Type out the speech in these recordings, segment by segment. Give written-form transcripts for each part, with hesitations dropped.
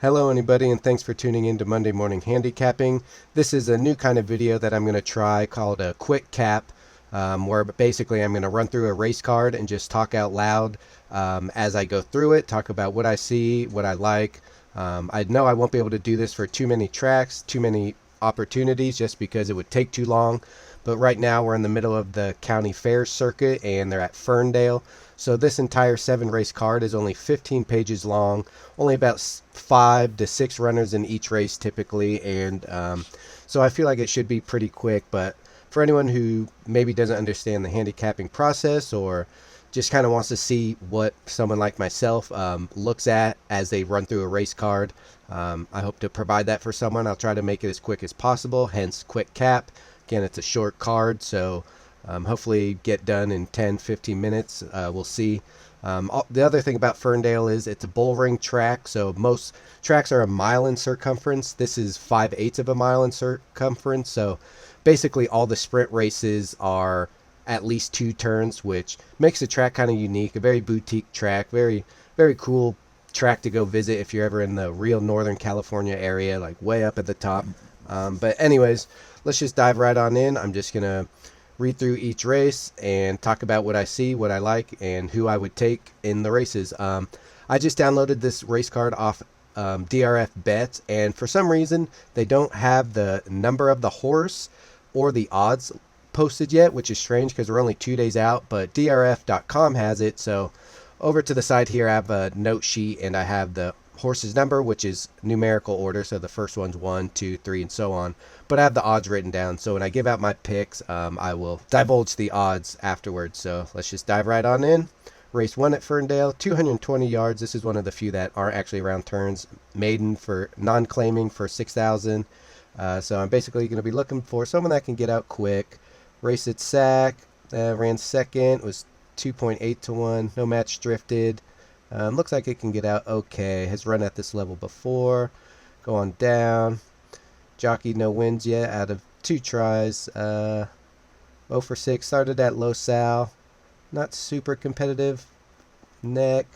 Hello anybody, and thanks for tuning in to Monday Morning Handicapping. This is a new kind of video that I'm going to try called a quick cap, where basically I'm going to run through a race card and just talk out loud as I go through it, talk about what I see, what I like. I know I won't be able to do this for too many tracks, too many opportunities, just because it would take too long. But right now we're in the middle of the county fair circuit and they're at Ferndale. So this entire 7 race card is only 15 pages long, only about 5 to 6 runners in each race typically, and so I feel like it should be pretty quick. But for anyone who maybe doesn't understand the handicapping process or just kind of wants to see what someone like myself looks at as they run through a race card, I hope to provide that for someone. I'll try to make it as quick as possible, hence quick cap. Again, it's a short card, so hopefully get done in 10-15 minutes. We'll see. The other thing about Ferndale is it's a bull ring track, so most tracks are a mile in circumference. This is 5/8 of a mile in circumference, so basically all the sprint races are at least 2 turns, which makes the track kind of unique. A very boutique track, very cool track to go visit if you're ever in the real Northern California area, like way up at the top. But anyways, let's just dive right on in. I'm just gonna read through each race and talk about what I see, what I like, and who I would take in the races. I just downloaded this race card off DRF Bets, and for some reason they don't have the number of the horse or the odds posted yet, which is strange because we're only 2 days out, but drf.com has it. So over to the side here I have a note sheet and I have the horse's number, which is numerical order, so the first one's 1, 2, 3, and so on, but I have the odds written down, so when I give out my picks, I will divulge the odds afterwards. So let's just dive right on in. Race 1 at Ferndale, 220 yards. This is one of the few that aren't actually around turns. Maiden for non-claiming for 6,000. So I'm basically going to be looking for someone that can get out quick. Race at Sac, ran second, was 2.8 to 1, no match drifted. Looks like it can get out okay. Has run at this level before. Go on down. Jockey no wins yet out of 2 tries. 0 for 6. Started at Los Al. Not super competitive. Neck.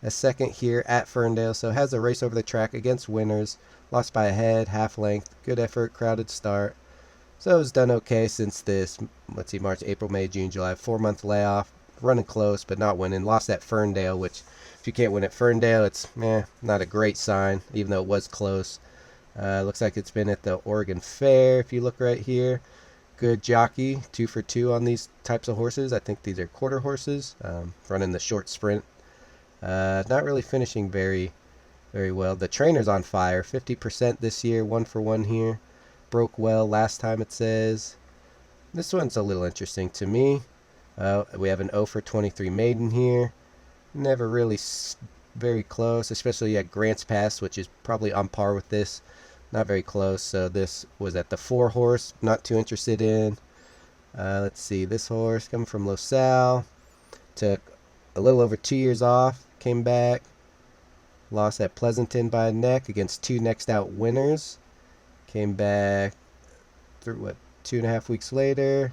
A second here at Ferndale. So has a race over the track against winners. Lost by a head, half length. Good effort, crowded start. So it's done okay since this, let's see, March, April, May, June, July, 4-month layoff. Running close, but not winning. Lost at Ferndale, which if you can't win at Ferndale, it's not a great sign, even though it was close. Looks like it's been at the Oregon Fair, if you look right here. Good jockey, 2 for 2 on these types of horses. I think these are quarter horses, running the short sprint. Not really finishing very well. The trainer's on fire, 50% this year, 1 for 1 here. Broke well last time, it says. This one's a little interesting to me. We have an 0 for 23 maiden here. Never really very close, especially at Grants Pass, which is probably on par with this. Not very close. So this was at the 4 horse. Not too interested in. Let's see. This horse coming from Los Al. Took a little over 2 years off. Came back. Lost at Pleasanton by a neck against 2 next out winners. Came back through 2.5 weeks later.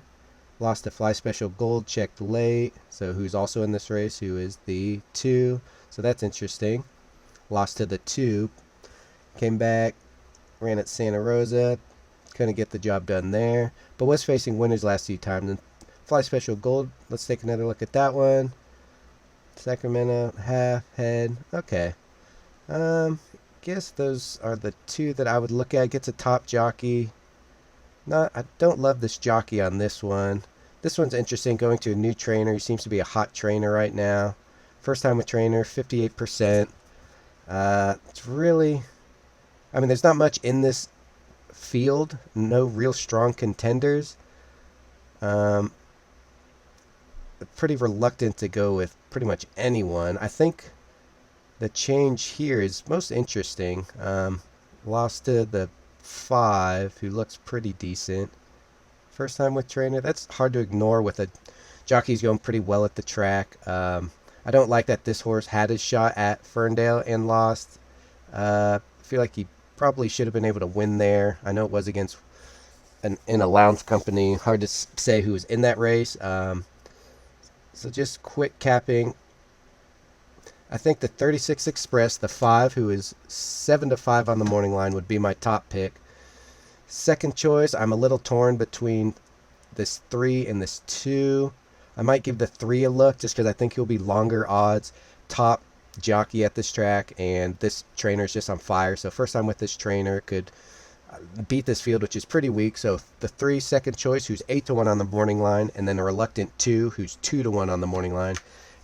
Lost to Fly Special Gold, checked late. So who's also in this race, who is the 2. So that's interesting. Lost to the 2. Came back, ran at Santa Rosa. Couldn't get the job done there. But was facing winners last few times. And Fly Special Gold, let's take another look at that one. Sacramento, half, head. Okay. Guess those are the 2 that I would look at. Gets a top jockey. I don't love this jockey on this one. This one's interesting, going to a new trainer. He seems to be a hot trainer right now. First time with trainer, 58%. It's really, there's not much in this field. No real strong contenders. Pretty reluctant to go with pretty much anyone. I think the change here is most interesting. Lost to the 5, who looks pretty decent. First time with trainer. That's hard to ignore with a jockey's going pretty well at the track. I don't like that this horse had his shot at Ferndale and lost. I feel like he probably should have been able to win there. I know it was against in a lounge company. Hard to say who was in that race. So just quick capping. I think the 36 Express, the 5, who is 7-5 on the morning line, would be my top pick. Second choice, I'm a little torn between this 3 and this 2. I might give the 3 a look just because I think he'll be longer odds. Top jockey at this track, and this trainer is just on fire. So first time with this trainer, could beat this field, which is pretty weak. So the 3 second choice, who's 8-1 on the morning line, and then a reluctant 2, who's 2-1 on the morning line.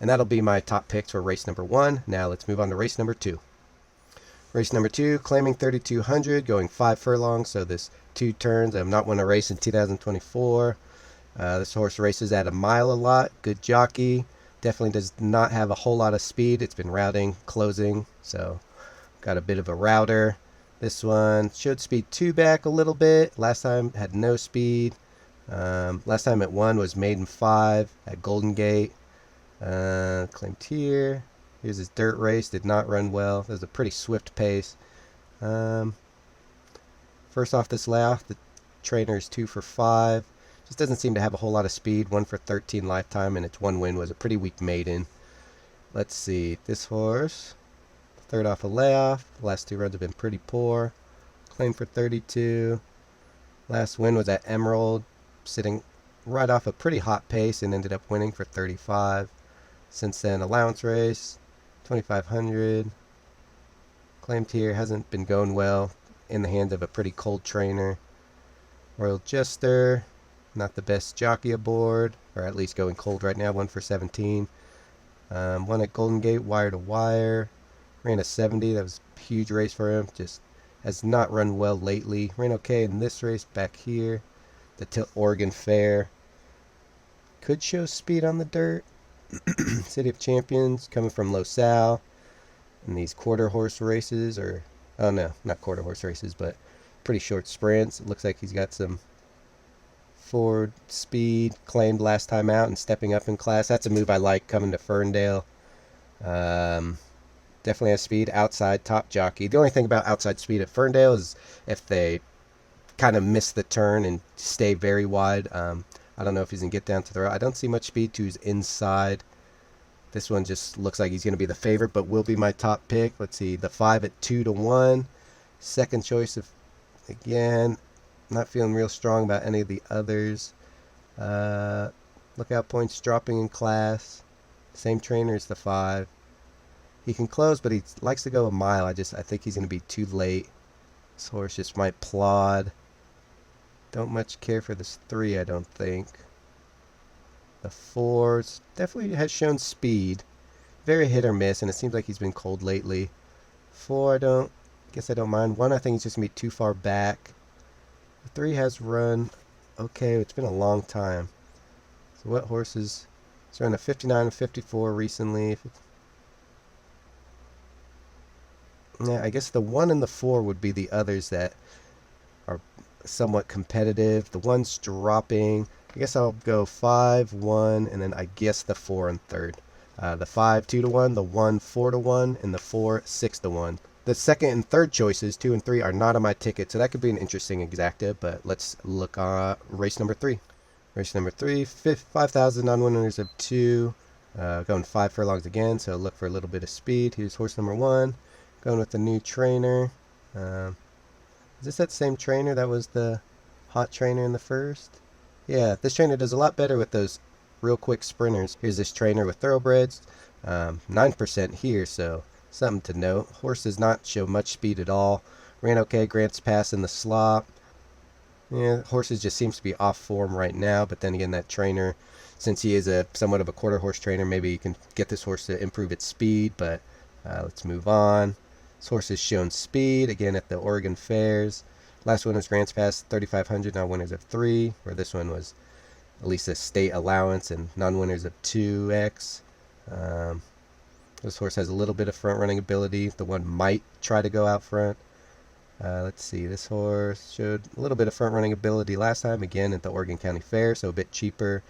And that'll be my top picks for race number 1. Now let's move on to race number 2. Race number 2, claiming 3,200, going 5 furlongs. So this 2 turns. I've not won a race in 2024. This horse races at a mile a lot. Good jockey. Definitely does not have a whole lot of speed. It's been routing, closing. So got a bit of a router. This one showed speed 2 back a little bit. Last time had no speed. Last time it won was maiden 5 at Golden Gate. Claimed here. Here's his dirt race. Did not run well. It was a pretty swift pace. First off this layoff, the trainer is 2 for 5. Just doesn't seem to have a whole lot of speed. 1 for 13 lifetime, and its 1 win was a pretty weak maiden. Let's see. This horse, third off a layoff. The last 2 runs have been pretty poor. Claimed for 32. Last win was at Emerald, sitting right off a pretty hot pace and ended up winning for 35. Since then, allowance race, 2,500. Claimed here, hasn't been going well. In the hands of a pretty cold trainer. Royal Jester, not the best jockey aboard, or at least going cold right now. 1 for 17. Won at Golden Gate, wire to wire. Ran a 70. That was a huge race for him. Just has not run well lately. Ran okay in this race back here. The Oregon Fair. Could show speed on the dirt. City of Champions, coming from Los Al. And these quarter horse races, or, oh no, not quarter horse races, but pretty short sprints. It looks like he's got some forward speed, claimed last time out and stepping up in class. That's a move I like, coming to Ferndale. Definitely has speed, outside, top jockey. The only thing about outside speed at Ferndale is if they kind of miss the turn and stay very wide. I don't know if he's going to get down to the road. I don't see much speed to his inside. This one just looks like he's going to be the favorite, but will be my top pick. Let's see, the 5 at 2-1. Second choice, of again, not feeling real strong about any of the others. Lookout points dropping in class. Same trainer as the 5. He can close, but he likes to go a mile. I think he's going to be too late. This horse just might plod. Don't much care for this 3, I don't think. The 4 definitely has shown speed. Very hit or miss, and it seems like he's been cold lately. 4, guess I don't mind. 1, I think he's just going to be too far back. The 3 has run okay. It's been a long time. So what horses? He's run a 59 and 54 recently. Yeah, I guess the 1 and the 4 would be the others that are somewhat competitive. The 1's dropping. I guess I'll go 5, 1, and then I guess the 4 and third. The 5, 2-1, the 1, 4-1, and the 4, 6-1. The second and third choices, 2 and 3, are not on my ticket, so that could be an interesting exacta, but let's look at race number 3. Race number 3, 5,000 non-winners of 2, going 5 furlongs again, so look for a little bit of speed. Here's horse number 1, going with the new trainer. Is this that same trainer that was the hot trainer in the first? Yeah, this trainer does a lot better with those real quick sprinters. Here's this trainer with thoroughbreds, 9% here, so something to note. Horse does not show much speed at all. Ran okay, Grant's Pass in the slop. Yeah, horses just seems to be off form right now, but then again, that trainer, since he is somewhat of a quarter horse trainer, maybe you can get this horse to improve its speed, but let's move on. This horse has shown speed, again, at the Oregon Fairs. Last one was Grant's Pass, 3,500, non-winners of 3, where this one was at least a state allowance and non-winners of 2x. This horse has a little bit of front-running ability. The 1 might try to go out front. Let's see, this horse showed a little bit of front-running ability last time, again at the Oregon County Fair, so a bit cheaper.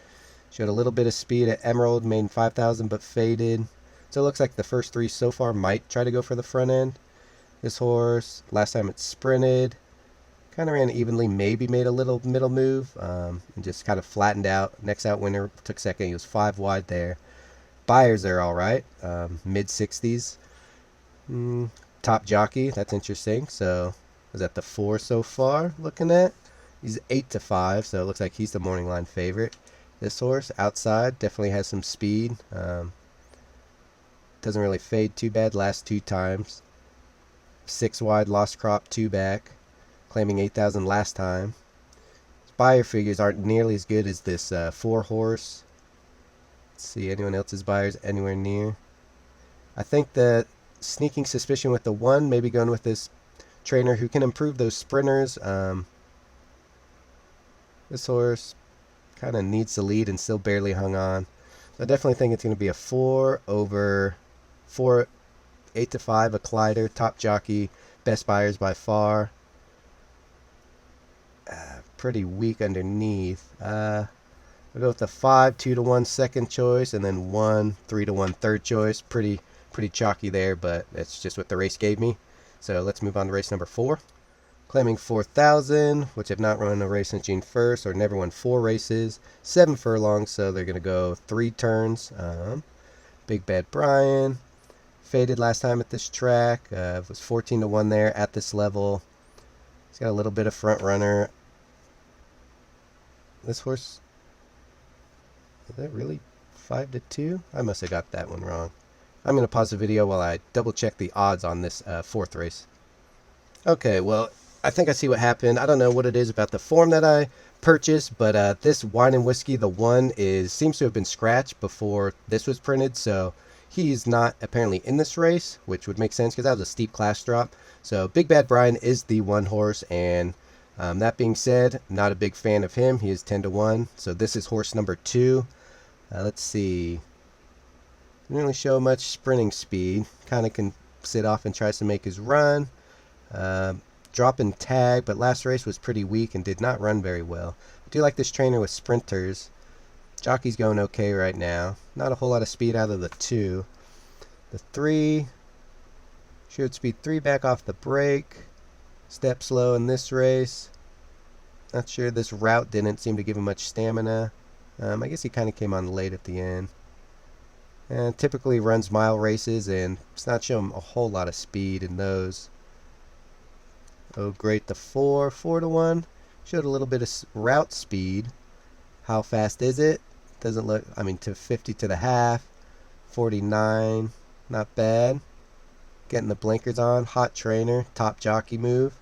Showed a little bit of speed at Emerald, made 5,000 but faded. So it looks like the first 3 so far might try to go for the front end. This horse, last time it sprinted, kind of ran evenly, maybe made a little middle move, and just kind of flattened out. Next out winner took second. He was 5 wide there. Buyers are all right, mid 60s. Top jockey, that's interesting. So is that the 4 so far? Looking at, he's 8-5, so it looks like he's the morning line favorite. This horse outside definitely has some speed. Doesn't really fade too bad last 2 times. 6 wide, lost crop, 2 back, claiming 8,000 last time. His buyer figures aren't nearly as good as this 4 horse. Let's see, anyone else's buyers anywhere near. I think the sneaking suspicion with the 1, maybe going with this trainer who can improve those sprinters. This horse kind of needs the lead and still barely hung on. So I definitely think it's going to be a 4 over 4, 8-5, a Collider, top jockey, best buyers by far. Pretty weak underneath. We'll go with the 5, 2-1 second choice, and then 1, 3-1 third choice. Pretty chalky there, but that's just what the race gave me. So let's move on to race number 4. Claiming 4,000, which have not run a race since June 1st, or never won 4 races, 7 furlongs, so they're going to go 3 turns. Big Bad Brian, faded last time at this track, was 14-1 there at this level. He's got a little bit of front runner. This horse, is that really 5-2? I must have got that one wrong. I'm going to pause the video while I double check the odds on this 4th race. Okay, well, I think I see what happened. I don't know what it is about the form that I purchased, but this Wine and Whiskey, the 1, seems to have been scratched before this was printed, so he's not apparently in this race, which would make sense because that was a steep class drop. So Big Bad Brian is the 1 horse, and that being said, not a big fan of him. He is 10-1, so this is horse number 2. Let's see. Didn't really show much sprinting speed. Kind of can sit off and tries to make his run. Drop in tag, but last race was pretty weak and did not run very well. I do like this trainer with sprinters. Jockey's going okay right now. Not a whole lot of speed out of the 2. The 3 showed speed 3 back off the break. Step slow in this race. Not sure, this route didn't seem to give him much stamina. I guess he kind of came on late at the end. And typically runs mile races, and it's not showing a whole lot of speed in those. Oh great, the 4, 4-1. Showed a little bit of route speed. How fast is it? Doesn't look, I mean, to 50 to the half. 49, not bad. Getting the blinkers on. Hot trainer, top jockey move.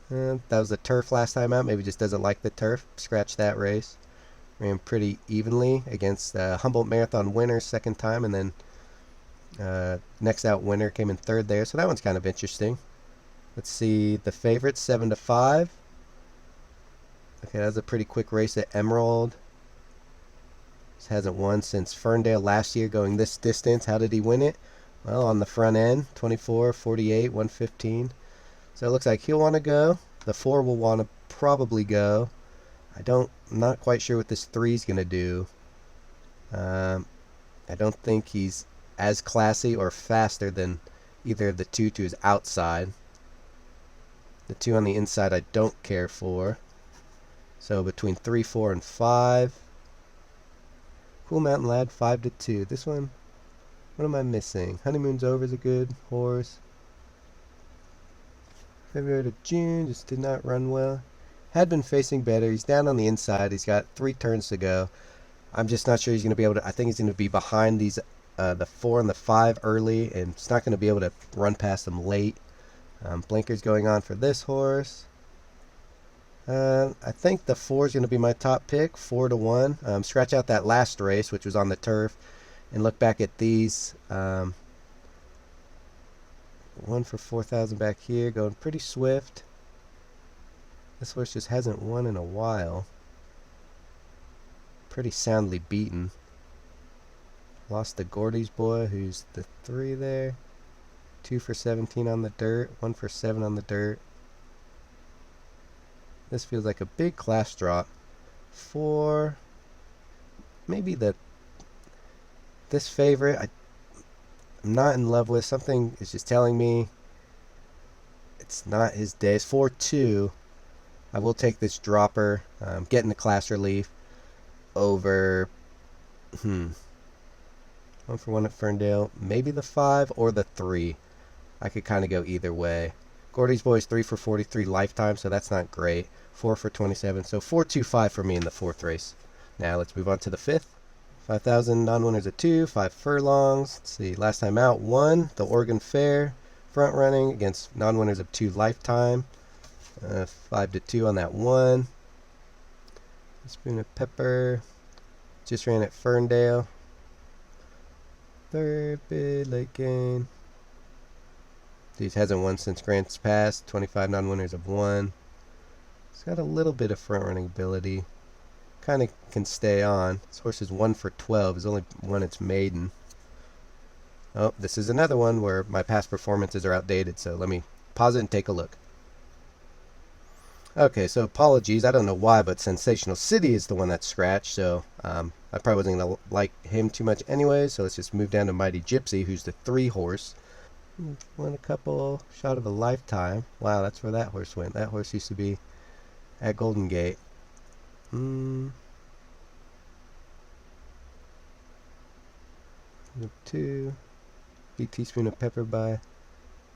That was a turf last time out. Maybe just doesn't like the turf. Scratch that race. Ran pretty evenly against Humboldt Marathon winner second time, and then next out winner came in 3rd there. So that one's kind of interesting. Let's see the favorites, 7-5. Okay, that was a pretty quick race at Emerald. This hasn't won since Ferndale last year going this distance. How did he win it? Well, on the front end, 24, 48, 115. So it looks like he'll want to go. The 4 will want to probably go. I'm not quite sure what this 3 is going to do. I don't think he's as classy or faster than either of the 2 to his outside. The 2 on the inside I don't care for. So between 3, 4, and 5. Cool Mountain Lad, 5-2. This one, what am I missing? Honeymoon's Over is a good horse. February to June, just did not run well. Had been facing better. He's down on the inside. He's got 3 turns to go. I'm just not sure he's going to be able to. I think he's going to be behind these the 4 and the 5 early, and he's not going to be able to run past them late. Blinkers going on for this horse. I think the 4 is going to be my top pick, 4-1. Scratch out that last race, which was on the turf, and look back at these. 1 for 4,000 back here, going pretty swift. This horse just hasn't won in a while. Pretty soundly beaten. Lost to Gordy's boy, who's the 3 there. 2 for 17 on the dirt, 1 for 7 on the dirt. This feels like a big class drop. 4, maybe this favorite I'm not in love with. Something is just telling me it's not his day. It's 4-2. I will take this dropper, getting the class relief over. 1 for 1 at Ferndale. Maybe the 5 or the 3. I could kind of go either way. Gordy's Boys 3 for 43 lifetime, so that's not great. 4 for 27, so 425 for me in the 4th race. Now let's move on to the 5th. 5,000 non-winners at 2, 5 furlongs. Let's see, last time out, 1, the Oregon Fair. Front running against non-winners of 2 lifetime. 5 to 2 on that 1. Spoon of pepper. Just ran at Ferndale. 3rd bid, late gain. These hasn't won since Grants Pass. 25 non-winners of 1. It's got a little bit of front running ability. Kind of can stay on. This horse is 1 for 12. He's only won its maiden. Oh, this is another one where my past performances are outdated, so let me pause it and take a look. Okay, so apologies. I don't know why, but Sensational City is the one that's scratched, so I probably wasn't going to like him too much anyway, so let's just move down to Mighty Gypsy, who's the 3 horse. Won a couple, shot of a lifetime. Wow, that's where that horse went. That horse used to be at Golden Gate. 2. Big teaspoon of pepper by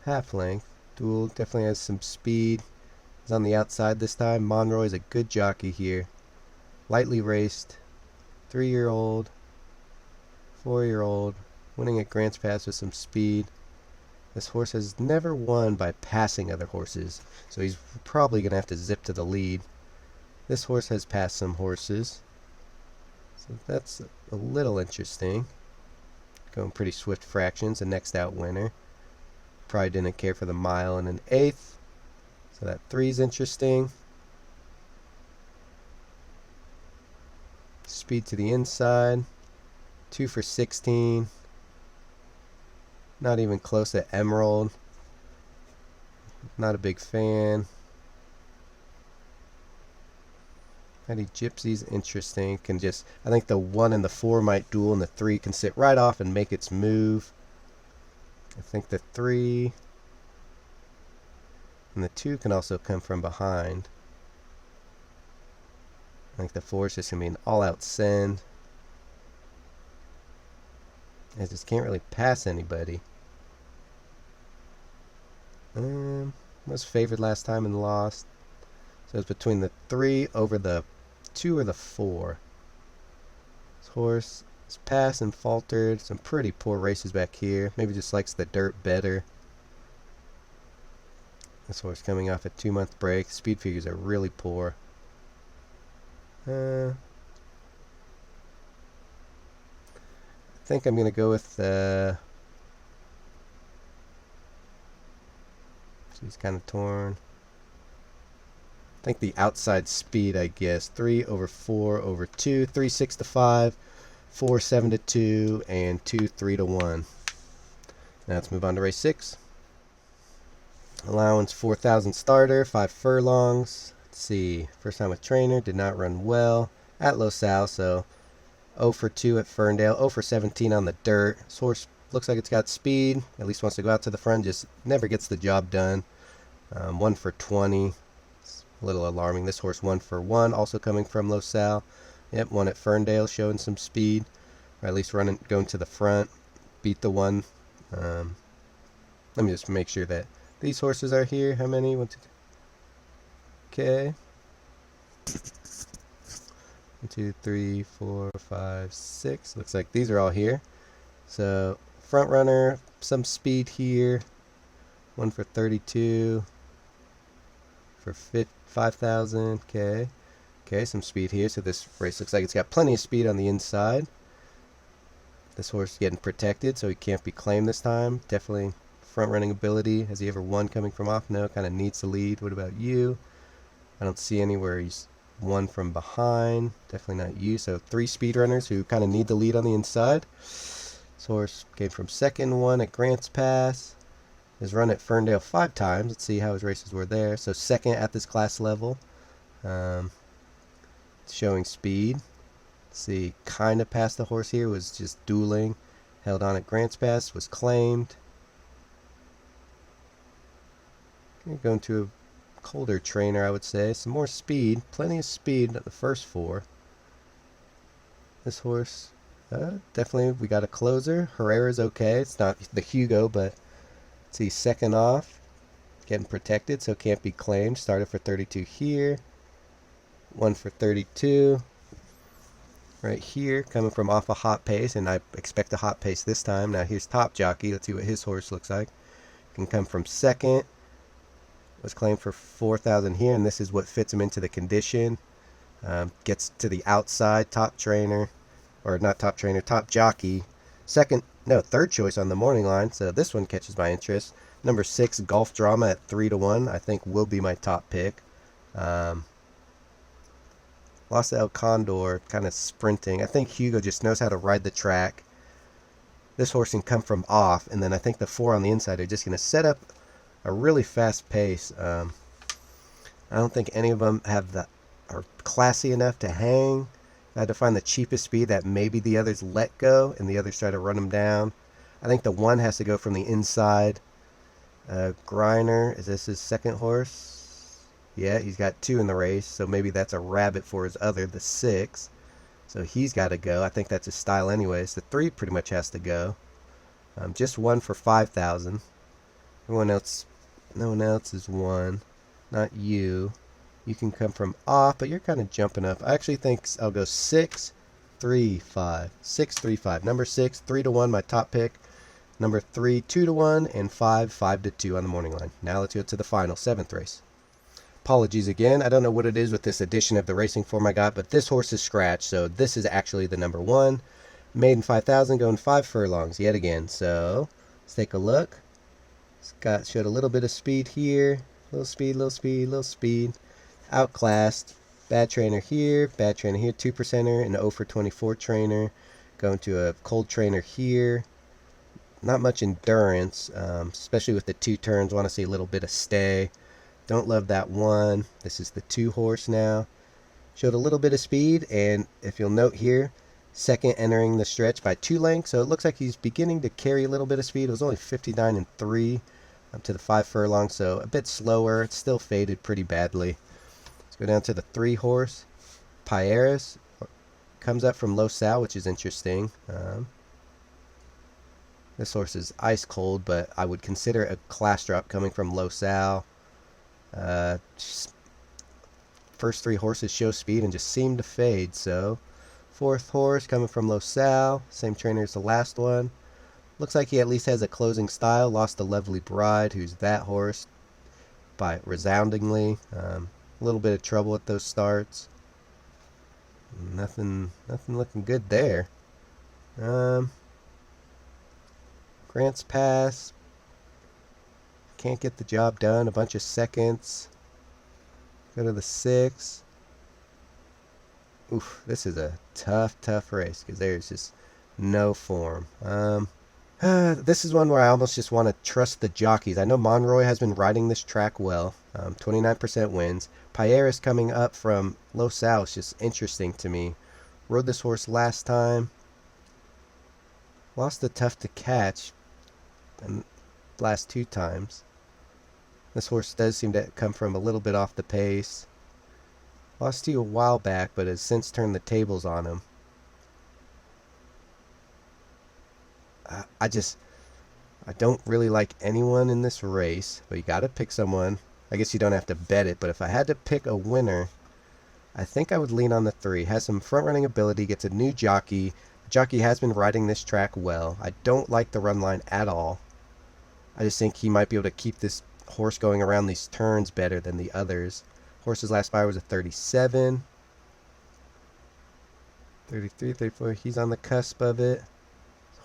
half length. Duel definitely has some speed. He's on the outside this time. Monroy is a good jockey here. Lightly raced. 3-year-old. 4-year-old. Winning at Grants Pass with some speed. This horse has never won by passing other horses, so he's probably going to have to zip to the lead. This horse has passed some horses, so that's a little interesting. Going pretty swift fractions, a next out winner. Probably didn't care for the mile and an 1/8, so that 3 is interesting. Speed to the inside, 2 for 16. Not even close at Emerald. Not a big fan. Mighty Gypsy's interesting. Can just, I think the 1 and the 4 might duel, and the 3 can sit right off and make its move. I think the 3 and the 2 can also come from behind. I think the 4 is just going to be an all-out send. I just can't really pass anybody. Was favored last time and lost. So it's between the 3 over the 2 or the 4. This horse has passed and faltered. Some pretty poor races back here. Maybe just likes the dirt better. This horse coming off a 2-month break. Speed figures are really poor. I think I'm going to go with she's kind of torn. I think the outside speed, I guess. 3 over 4 over 2. 3 6 to 5. 4 7 to 2. And 2 3 to 1. Now let's move on to race 6. Allowance 4,000 starter. 5 furlongs. Let's see. First time with trainer. Did not run well at Los Al. So 0 for 2 at Ferndale. 0 for 17 on the dirt. This horse looks like it's got speed. At least wants to go out to the front. Just never gets the job done. 1 for 20. It's a little alarming. This horse 1 for 1. Also coming from Los Al. Yep, 1 at Ferndale, showing some speed. Or at least going to the front. Beat the 1. Let me just make sure that these horses are here. How many? 1, 2, 3. Okay. 1, 2, 3, 4, 5, 6. Looks like these are all here. So front runner, some speed here. 1 for 32. For 5,000. Okay. Okay, some speed here. So this race looks like it's got plenty of speed on the inside. This horse is getting protected, so he can't be claimed this time. Definitely front running ability. Has he ever won coming from off? No, kind of needs to lead. What about you? I don't see anywhere he's won from behind. Definitely not you. So 3 speed runners who kind of need the lead on the inside. This horse came from second 1 at Grants Pass. Has run at Ferndale 5 times. Let's see how his races were there. So second at this class level. Showing speed. Let's see, kind of passed the horse here. Was just dueling. Held on at Grants Pass. Was claimed. Going to a colder trainer, I would say. Some more speed. Plenty of speed at the first 4. This horse Definitely we got a closer. Herrera's okay. It's not the Hugo, but let's see, second off. Getting protected, so can't be claimed. Started for 32 here. One for 32. Right here, coming from off a hot pace, and I expect a hot pace this time. Now here's Top Jockey. Let's see what his horse looks like. Can come from second. Was claimed for 4,000 here, and this is what fits him into the condition. Gets to the outside, top trainer, or not top trainer, top jockey. Third choice on the morning line, so this one catches my interest. Number 6, Golf Drama at 3-1, I think will be my top pick. Lost El Condor, kind of sprinting. I think Hugo just knows how to ride the track. This horse can come from off, and then I think the 4 on the inside are just going to set up a really fast pace. I don't think any of them are classy enough to hang. I had to find the cheapest speed that maybe the others let go, and the others try to run them down. I think the 1 has to go from the inside. Griner, is this his second horse? Yeah, he's got 2 in the race, so maybe that's a rabbit for his other, the 6. So he's got to go. I think that's his style anyways. The 3 pretty much has to go. Just 1 for 5,000. No one else is 1. Not you. You can come from off, but you're kind of jumping up. I actually think I'll go 6, 3, 5. 6, 3, 5. Number 6, 3-1, my top pick. Number 3, 2-1, and 5, 5-2 on the morning line. Now let's go to the final, 7th race. Apologies again. I don't know what it is with this edition of the racing form I got, but this horse is scratched, so this is actually the number 1. Maiden 5,000, going 5 furlongs yet again. So let's take a look. Showed a little bit of speed here. Little speed, little speed, little speed. Outclassed. Bad trainer here, 2%er, and 0 for 24 trainer. Going to a cold trainer here. Not much endurance, especially with the 2 turns. Want to see a little bit of stay. Don't love that 1. This is the 2 horse now. Showed a little bit of speed, and if you'll note here, second entering the stretch by 2 lengths, so it looks like he's beginning to carry a little bit of speed. It was only 59 and 3 up to the 5 furlong, so a bit slower. It's still faded pretty badly. Let's go down to the 3 horse. Pieris comes up from Los Al, which is interesting. This horse is ice cold, but I would consider a class drop coming from Los Al. First 3 horses show speed and just seem to fade, so 4th horse coming from Los Al, same trainer as the last one. Looks like he at least has a closing style. Lost the Lovely Bride, who's that horse, by resoundingly. A little bit of trouble at those starts. Nothing looking good there. Grant's Pass. Can't get the job done. A bunch of seconds. Go to the 6. Oof, this is a tough race because there's just no form. This is one where I almost just want to trust the jockeys. I know Monroy has been riding this track well. 29% wins. Pieris coming up from Los Al is just interesting to me. Rode this horse last time. Lost the Tough to Catch and last 2 times. This horse does seem to come from a little bit off the pace. Lost to you a while back, but has since turned the tables on him. I don't really like anyone in this race, but you got to pick someone. I guess you don't have to bet it, but if I had to pick a winner, I think I would lean on the 3. Has some front-running ability, gets a new jockey. The jockey has been riding this track well. I don't like the run line at all. I just think he might be able to keep this horse going around these turns better than the others. Horse's last buy was a 37. 33, 34. He's on the cusp of it.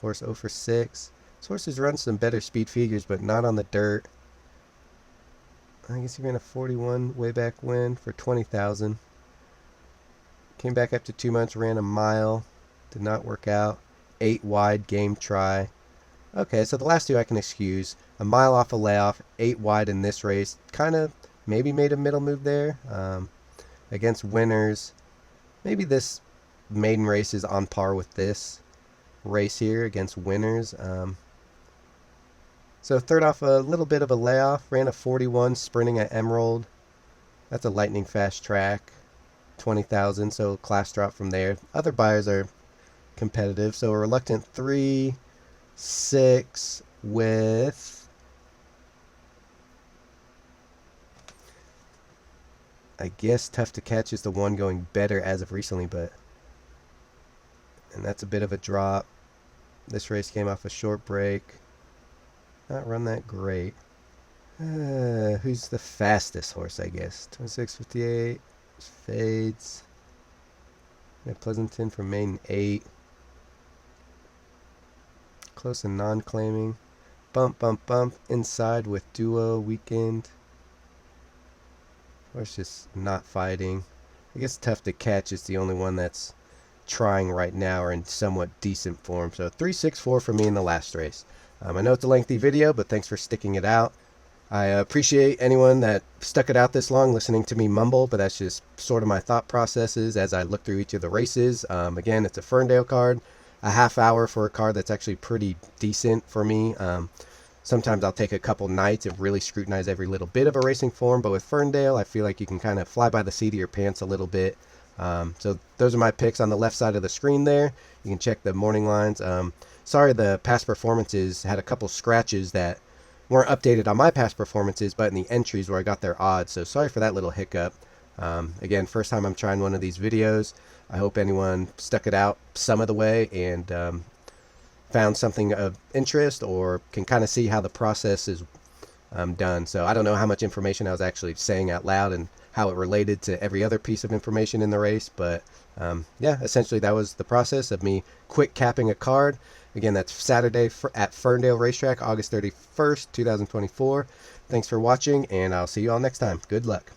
Horse 0 for 6. This horse has run some better speed figures, but not on the dirt. I guess he ran a 41 way back when for 20,000. Came back after 2 months, ran a mile. Did not work out. 8 wide game try. Okay, so the last 2 I can excuse. A mile off a layoff, 8 wide in this race. Kind of maybe made a middle move there. Against winners. Maybe this maiden race is on par with this race here against winners. So third off a little bit of a layoff. Ran a 41 sprinting at Emerald. That's a lightning fast track. 20,000, so class drop from there. Other buyers are competitive. So a reluctant 3, 6 with, I guess Tough to Catch is the one going better as of recently, and that's a bit of a drop. This race came off a short break. Not run that great. Who's the fastest horse, I guess? 26.58. Fades. Pleasanton for main 8. Close and non-claiming. Bump, bump, bump. Inside with Duo Weekend. Horse just not fighting. I guess Tough to Catch is the only one that's trying right now or in somewhat decent form. So 3-6-4 for me in the last race. I know it's a lengthy video, but thanks for sticking it out. I appreciate anyone that stuck it out this long listening to me mumble, but that's just sort of my thought processes as I look through each of the races. Again, it's a Ferndale card, a half hour for a card that's actually pretty decent for me. Sometimes I'll take a couple nights and really scrutinize every little bit of a racing form, but with Ferndale, I feel like you can kind of fly by the seat of your pants a little bit. So those are my picks on the left side of the screen there. You can check the morning lines. Sorry, the past performances had a couple scratches that weren't updated on my past performances, but in the entries where I got their odds. So sorry for that little hiccup. Again, first time I'm trying one of these videos. I hope anyone stuck it out some of the way and found something of interest or can kind of see how the process is done. So I don't know how much information I was actually saying out loud and how it related to every other piece of information in the race, but yeah, essentially that was the process of me quick capping a card. Again, that's Saturday at Ferndale Racetrack, August 31st, 2024. Thanks for watching, and I'll see you all next time. Good luck.